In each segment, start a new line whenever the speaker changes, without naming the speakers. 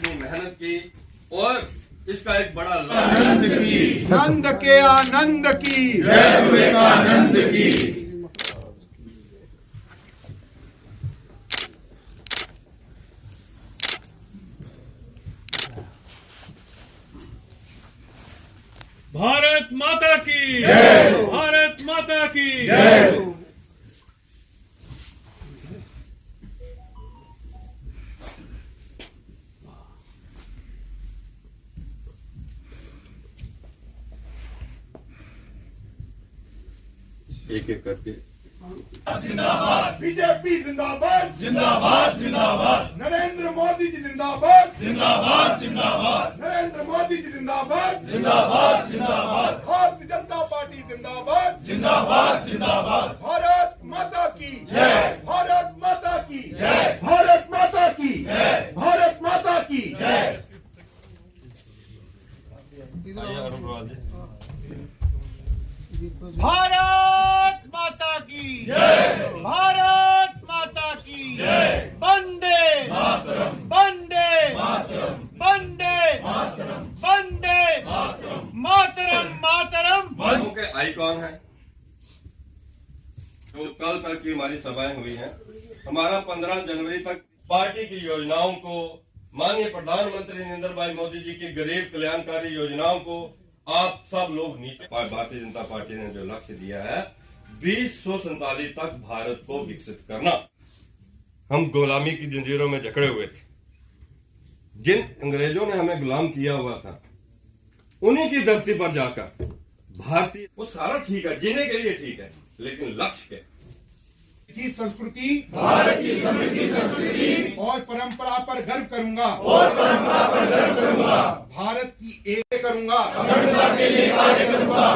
इतनी मेहनत की और इसका एक बड़ा
आनंद की
नंद के आनंद की
जय विवेकानंद की।
भारत माता की
जय।
भारत माता की
जय।
एक एक करके
जिंदाबाद
बीजेपी जिंदाबाद
जिंदाबाद जिंदाबाद
नरेंद्र मोदी जी जिंदाबाद
जिंदाबाद जिंदाबाद
नरेंद्र मोदी जी जिंदाबाद
जिंदाबाद जिंदाबाद
भारतीय जनता पार्टी जिंदाबाद
जिंदाबाद जिंदाबाद
भारत माता की
जय।
भारत माता की
जय।
भारत माता की
जय।
भारत माता की
जय।
भारत माता की
जय।
भारत माता की
जय।
वंदे
मातरम
वंदे
मातरम
वंदे
मातरम
वंदे
मातरम
मातरम मातरम
लोगों के आइकॉन है जो कल तक की हमारी सभाएं हुई हैं। हमारा 15 जनवरी तक पार्टी की योजनाओं को, माननीय प्रधानमंत्री नरेंद्र भाई मोदी जी की गरीब कल्याणकारी योजनाओं को आप सब लोग नीचे, भारतीय जनता पार्टी ने जो लक्ष्य दिया है 2047 तक भारत को विकसित करना। हम गुलामी की जंजीरों में जकड़े हुए थे, जिन अंग्रेजों ने हमें गुलाम किया हुआ था उन्हीं की धरती पर जाकर भारतीय, वो सारा ठीक है, जीने के लिए ठीक है, लेकिन लक्ष्य क्या?
की संस्कृति,
भारत की समृद्धि संस्कृति
और परंपरा पर गर्व करूंगा
और परंपरा पर गर्व करूंगा।
भारत की एक करूंगा
अखंडता के लिए कार्य करूंगा।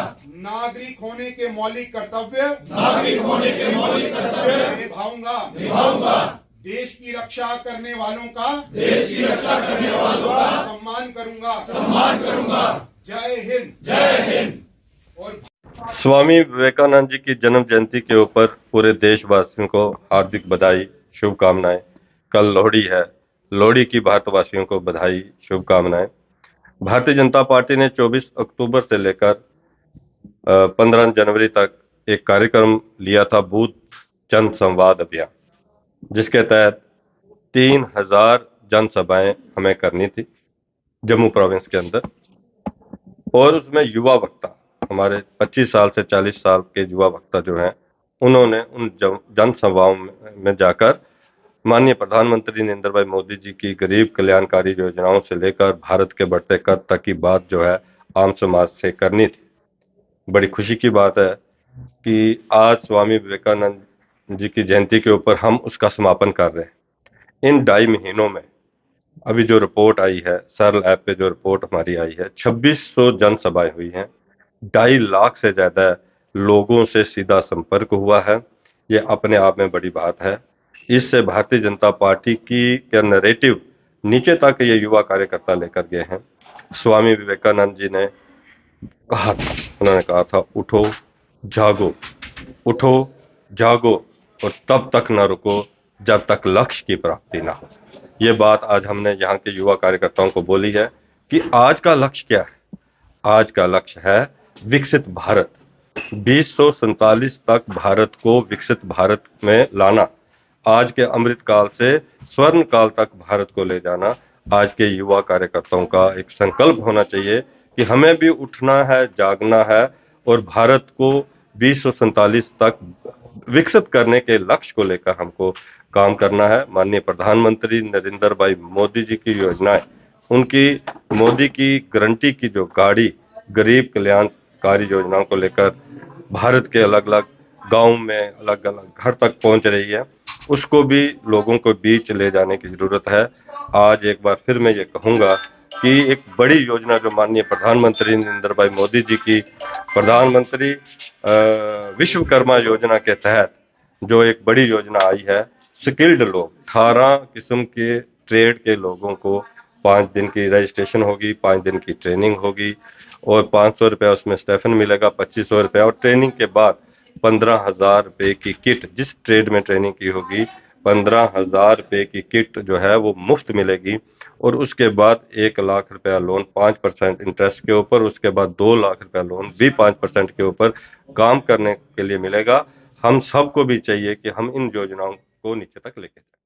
नागरिक होने के मौलिक कर्तव्य
नागरिक होने के मौलिक कर्तव्य
निभाऊंगा
निभाऊंगा।
देश की रक्षा करने वालों का
देश की रक्षा करने वालों का
सम्मान करूंगा
सम्मान करूंगा।
जय हिंद।
जय हिंद।
और
स्वामी विवेकानंद जी की जन्म जयंती के ऊपर पूरे देशवासियों को हार्दिक बधाई, शुभकामनाएं। कल लोहड़ी है, लोहड़ी की भारतवासियों को बधाई, शुभकामनाएं। भारतीय जनता पार्टी ने 24 अक्टूबर से लेकर 15 जनवरी तक एक कार्यक्रम लिया था, बूथ जन संवाद अभियान, जिसके तहत 3000 जनसभाएं हमें करनी थी जम्मू प्रोविंस के अंदर। और उसमें युवा वक्ता, हमारे 25 साल से 40 साल के युवा वक्ता जो हैं, उन्होंने उन जनसभाओं में जाकर माननीय प्रधानमंत्री नरेंद्र भाई मोदी जी की गरीब कल्याणकारी योजनाओं से लेकर भारत के बढ़ते कद तक की बात जो है आम समाज से करनी थी। बड़ी खुशी की बात है कि आज स्वामी विवेकानंद जी की जयंती के ऊपर हम उसका समापन कर रहे हैं। इन 2.5 महीनों में अभी जो रिपोर्ट आई है, सरल ऐप पे जो रिपोर्ट हमारी आई है, 2600 जनसभाएं हुई हैं, 2.5 लाख से ज्यादा लोगों से सीधा संपर्क हुआ है। ये अपने आप में बड़ी बात है। इससे भारतीय जनता पार्टी की नैरेटिव नीचे तक ये युवा कार्यकर्ता लेकर गए हैं। स्वामी विवेकानंद जी ने कहा था, उन्होंने कहा था, उठो जागो, उठो जागो और तब तक न रुको जब तक लक्ष्य की प्राप्ति ना हो। ये बात आज हमने यहाँ के युवा कार्यकर्ताओं को बोली है कि आज का लक्ष्य क्या है। आज का लक्ष्य है विकसित भारत, 2047 तक भारत को विकसित भारत में लाना, आज के अमृत काल से स्वर्ण काल तक भारत को ले जाना। आज के युवा कार्यकर्ताओं का एक संकल्प होना चाहिए कि हमें भी उठना है, जागना है और भारत को 2047 तक विकसित करने के लक्ष्य को लेकर हमको काम करना है। माननीय प्रधानमंत्री नरेंद्र भाई मोदी जी की योजनाएं, उनकी मोदी की गारंटी की जो गाड़ी गरीब कल्याणकारी योजनाओं को लेकर भारत के अलग अलग गांव में, अलग अलग घर तक पहुंच रही है, उसको भी लोगों को बीच ले जाने की जरूरत है। आज एक बार फिर मैं ये कहूंगा कि एक बड़ी योजना जो माननीय प्रधानमंत्री नरेंद्र भाई मोदी जी की प्रधानमंत्री विश्वकर्मा योजना के तहत जो एक बड़ी योजना आई है, स्किल्ड लोग, 18 किस्म के ट्रेड के लोगों को 5 दिन की रजिस्ट्रेशन होगी, 5 दिन की ट्रेनिंग होगी और 500 रुपया उसमें स्टेफन मिलेगा, 2500 रुपया, और ट्रेनिंग के बाद 15,000 रुपये की किट, जिस ट्रेड में ट्रेनिंग की होगी 15,000 रुपये की किट जो है वो मुफ्त मिलेगी। और उसके बाद 1 लाख रुपया लोन 5% इंटरेस्ट के ऊपर, उसके बाद 2 लाख रुपया लोन भी 5% के ऊपर काम करने के लिए मिलेगा। हम सबको भी चाहिए कि हम इन योजनाओं को नीचे तक लेके जाएं।